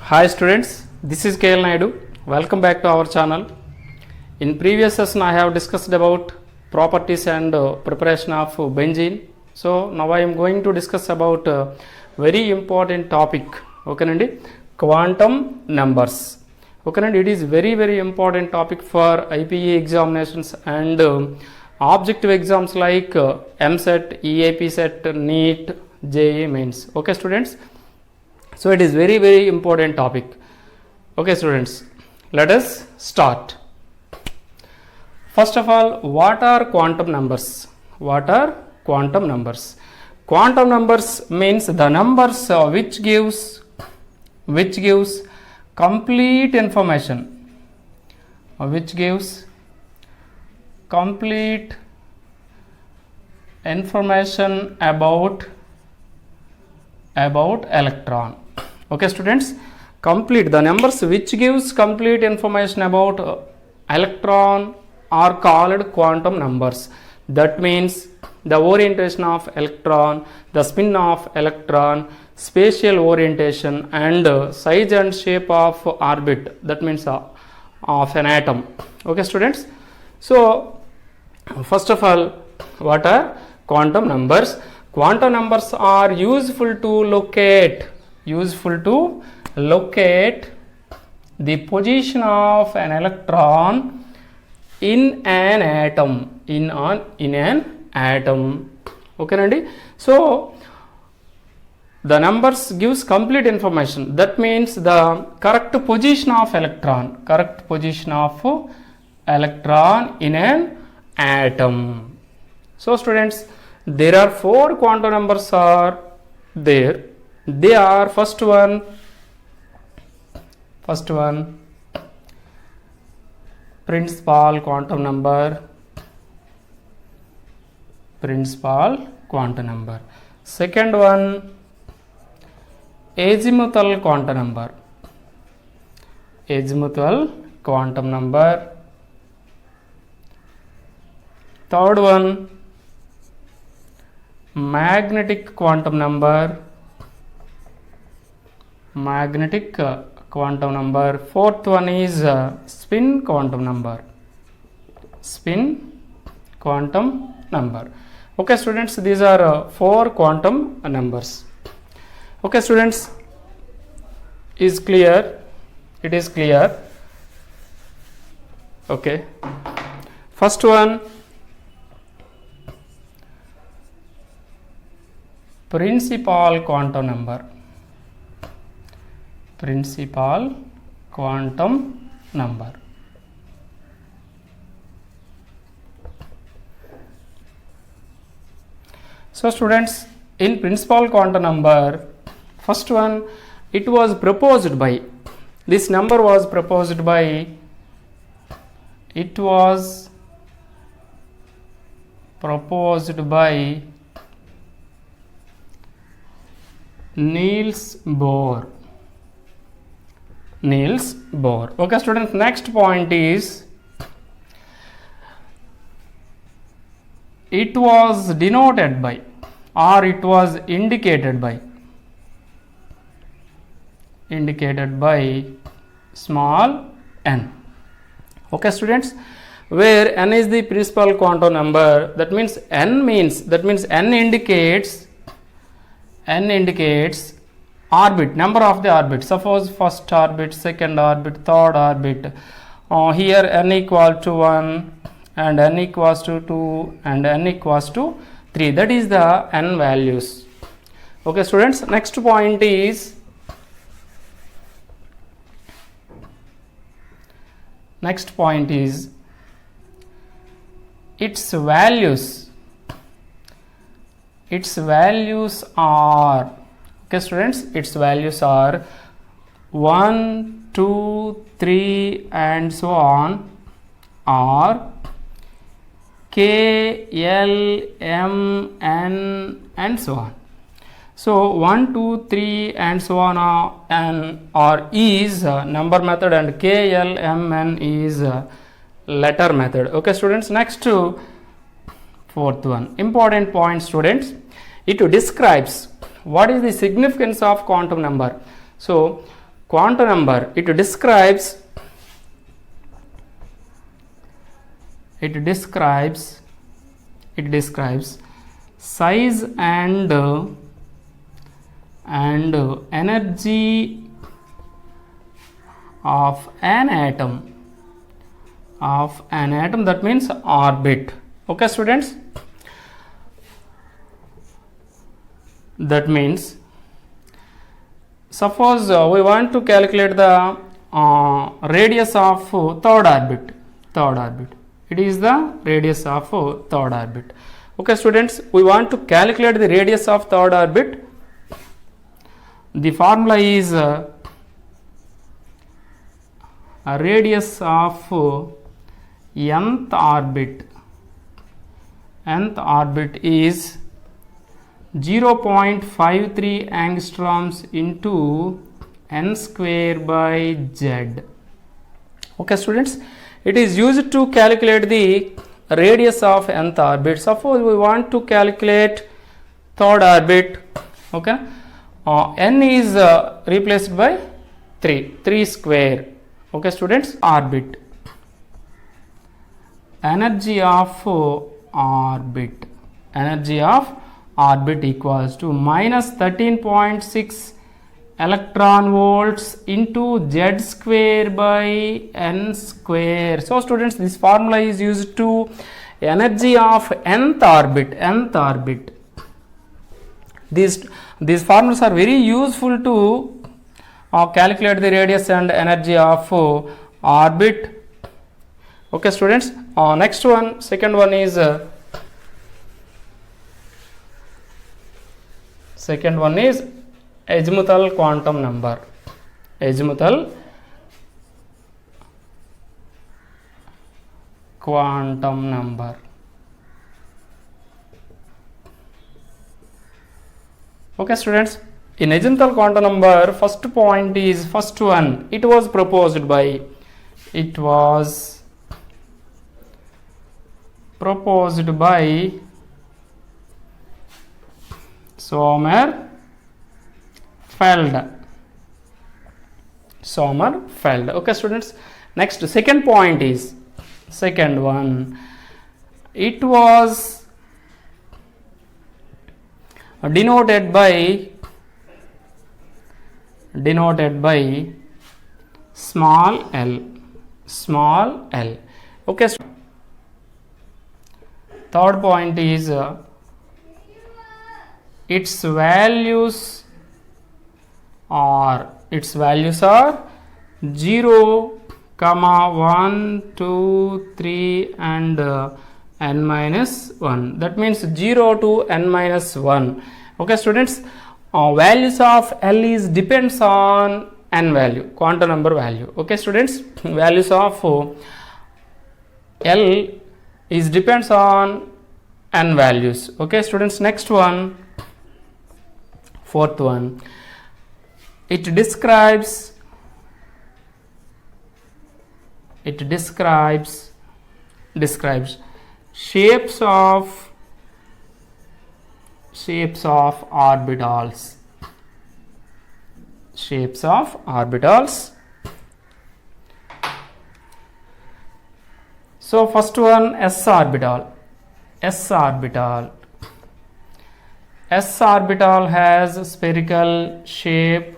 Hi students, this is KL Naidu. Welcome back to our channel. In previous session I have discussed about properties and preparation of benzene. So now I am going to discuss about very important topic. Okay nandi, quantum numbers. Okay nandi, it is very important topic for IPE examinations and objective exams like MSET, EAP set, NEET, JEE mains. Okay students. So it is very important topic. Okay students, let us start. First of all, what are quantum numbers? What are quantum numbers? Quantum numbers means the numbers which gives complete information, which gives complete information about electron. Okay students, complete the numbers which gives complete information about electron are called quantum numbers. That means the orientation of electron, the spin of electron, spatial orientation and size and shape of orbit, that means of an atom. Okay students, so first of all, what are quantum numbers? Quantum numbers are useful to locate the position of an electron in an atom, in an atom. Okay nandi, so the numbers gives complete information. That means the correct position of electron in an atom. So students, there are four quantum numbers are there. They are first one principal quantum number, second one azimuthal quantum number, third one magnetic quantum number, fourth one is spin quantum number. Okay students, these are four quantum numbers. Okay students, is clear? It is clear. Okay, first one principal quantum number. So students, in principal quantum number, first one, it was proposed by, this number was proposed by, Niels Bohr. Okay students, next point is it was denoted by or it was indicated by small n. Okay students, where n is the principal quantum number, that means n indicates orbit, number of the orbits. Suppose first orbit, second orbit, third orbit. Here n equal to 1 and n equals to 2 and n equals to 3. That is the n values. Okay students, next point is its values are, okay students, its values are 1, 2, 3 and so on, are K, L, M, N and so on. So 1, 2, 3 and so on are is number method and K, L, M, N is letter method. Okay students, next to fourth one, important point students, it describes what is the significance of quantum number. So quantum number, it describes size and energy of an atom, that means orbit. Okay students, that means suppose we want to calculate the radius of third orbit. It is the radius of third orbit. Okay students, we want to calculate the radius of third orbit. The formula is a radius of nth orbit. Nth orbit is 0.53 angstroms into n square by z. Okay students, it is used to calculate the radius of nth orbit. Suppose we want to calculate third orbit. Okay, n is replaced by 3 square. Okay students, orbit, energy of orbit equals to minus 13.6 electron volts into z square by n square. So students, this formula is used to energy of nth orbit. These formulas are very useful to calculate the radius and energy of orbit. Okay students, next one, second one is azimuthal quantum number. Azimuthal quantum number. Okay students, in azimuthal quantum number, first one, it was proposed by Sommerfeld. Okay students, next second one, it was denoted by small l. Okay, third point is its values are 0, 1, 2, 3 and n minus 1. That means 0 to n minus 1. Okay students, values of L is depends on n value, quantum number value. Okay students, values of L is depends on n values. Okay students, next one, fourth one, it describes shapes of orbitals. So first one, s orbital. S orbital has spherical shape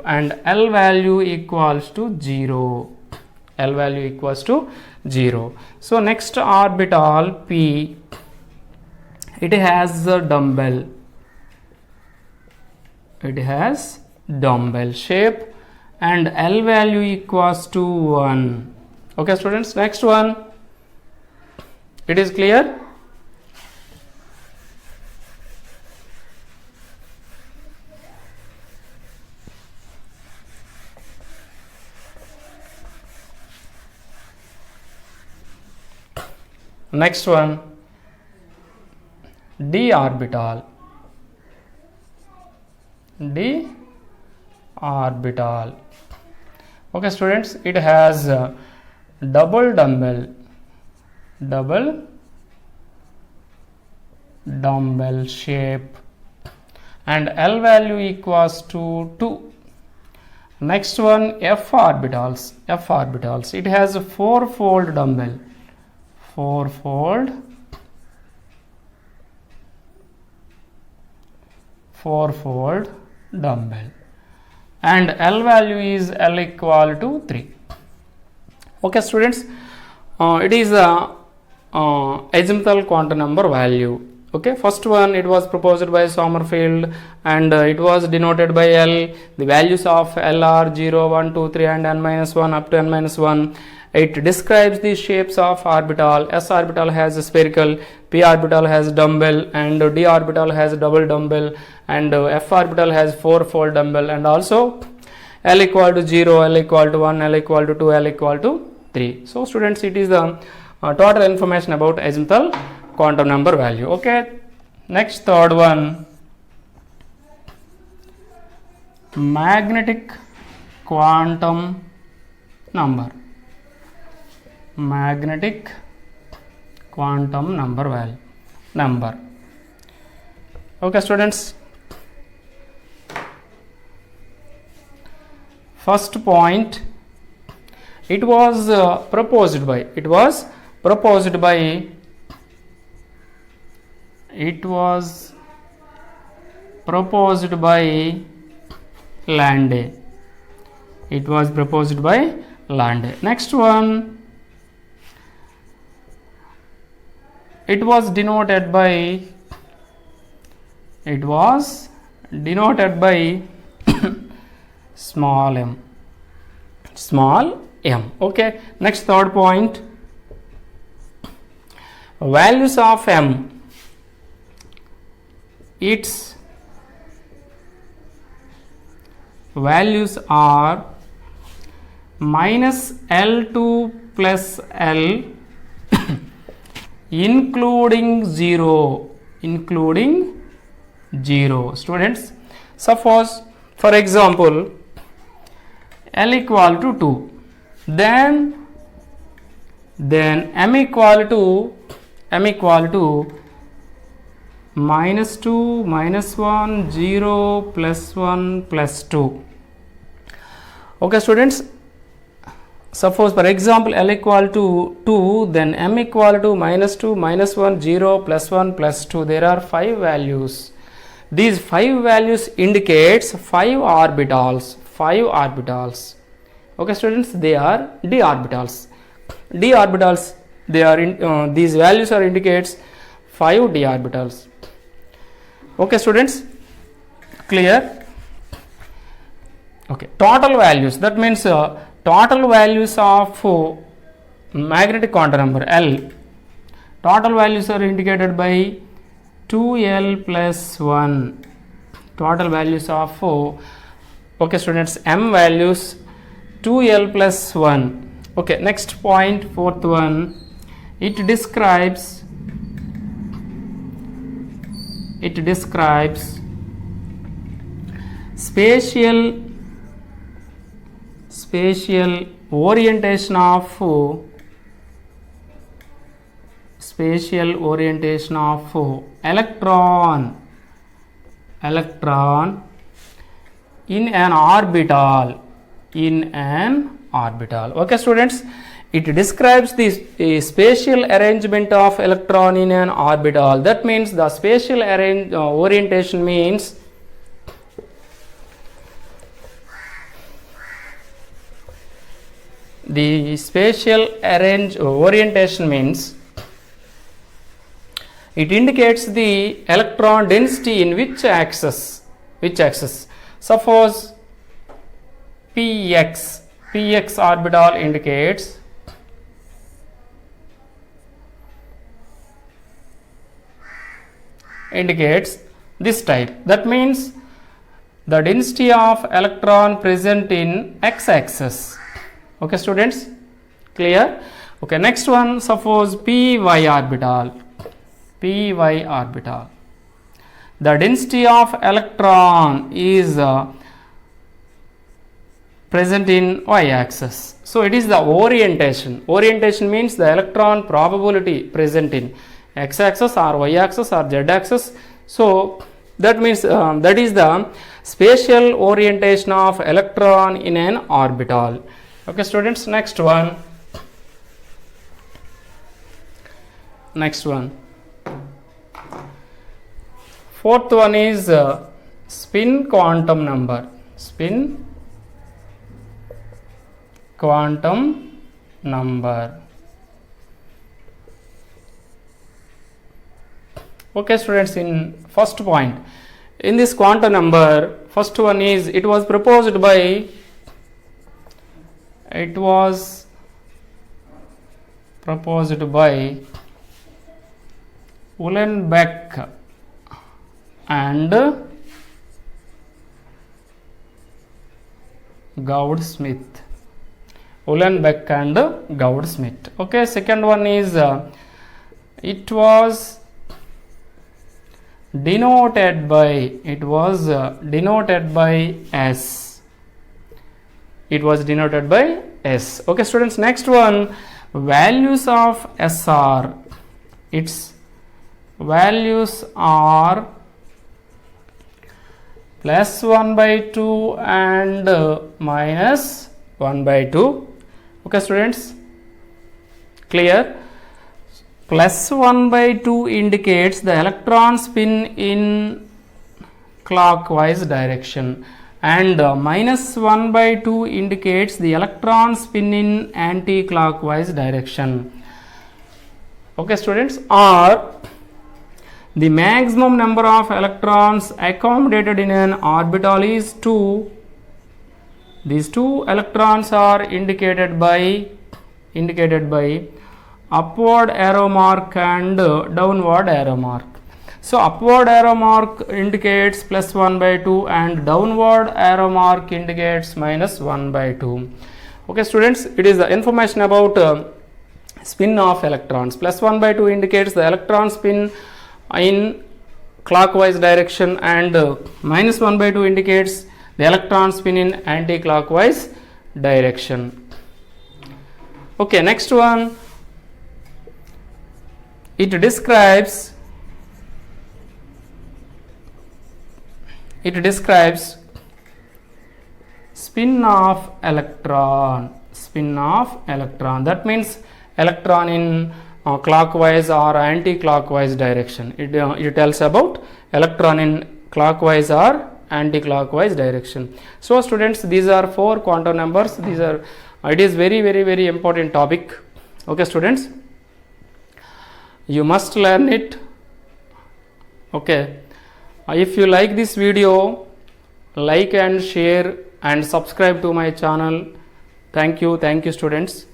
and L value equals to 0. So next orbital P, it has a dumbbell. Shape and L value equals to 1. Okay students, next one, it is clear? Next one, d orbital. Okay students, it has double dumbbell shape and L value equals to 2. Next one, f orbitals. It has a four-fold dumbbell, four-fold dumbbell, and L value is L equal to 3. Okay students, it is a azimuthal quantum number value. Okay, first one, it was proposed by Sommerfeld and it was denoted by L. The values of L are 0, 1, 2, 3 and n-1 up to n-1. It describes the shapes of orbital. S orbital has a spherical, p orbital has dumbbell, and d orbital has double dumbbell, and f orbital has four-fold dumbbell, and also L equal to 0, L equal to 1, L equal to 2, L equal to 3. So students, it is the total information about azimuthal quantum number value. Okay, next, third one, magnetic quantum number. Magnetic quantum number value. Okay students, first point, it was proposed by Lande. Next one, it was denoted by small m. Okay, next, third point, values of m. Its values are minus L2 plus L including 0. Students, suppose for example L equal to 2, then m equal to minus 2, minus 1, 0, plus 1, plus 2. Okay students, suppose for example L equal to 2, then m equal to minus 2, minus 1, 0, plus 1, plus 2. There are 5 values. These 5 values indicates 5 orbitals. Okay students, they are d orbitals. They are these values are indicates 5 d orbitals. Okay students, clear? Okay, total values, that means total values of magnetic quantum number L. Total values are indicated by 2L plus 1. Total values of okay students, m values 2L plus 1. Okay, next point, fourth one, it describes spatial orientation of electron in an orbital. Okay students, it describes the spatial arrangement of electron in an orbital. That means the spatial orientation means it indicates the electron density in which axis. Suppose px orbital indicates this type. That means the density of electron present in x-axis. Okay students, clear? Okay, next one, suppose py orbital. The density of electron is present in y-axis. So it is the orientation. Orientation means the electron probability present in x-axis or y-axis or z-axis. So That means that is the spatial orientation of electron in an orbital. Okay students, next one. Fourth one is spin quantum number. Spin quantum number. Okay students, in first point, in this quantum number, first one is it was proposed by Uhlenbeck and Goudsmit. Uhlenbeck and Goudsmit. Okay, second one is it was denoted by S. It was denoted by S. Okay students, next one, values of SR. Its values are plus 1 by 2 and minus 1 by 2. Okay students, clear? Plus 1 by 2 indicates the electron spin in clockwise direction, and minus 1 by 2 indicates the electron spin in anti-clockwise direction. Okay students, or the maximum number of electrons accommodated in an orbital is 2. These 2 electrons are indicated by upward arrow mark and downward arrow mark. So upward arrow mark indicates plus 1 by 2 and downward arrow mark indicates minus 1 by 2. Okay students, it is the information about spin of electrons. Plus 1 by 2 indicates the electron spin in clockwise direction, and minus 1 by 2 indicates the electron spin in anti-clockwise direction. Okay, next one, it describes spin of electron. That means electron in clockwise or anti-clockwise direction. It tells about electron in clockwise or anti-clockwise direction. So students, these are 4 quantum numbers. It is very important topic. Okay students, you must learn it. Okay, if you like this video, like and share and subscribe to my channel. Thank you students.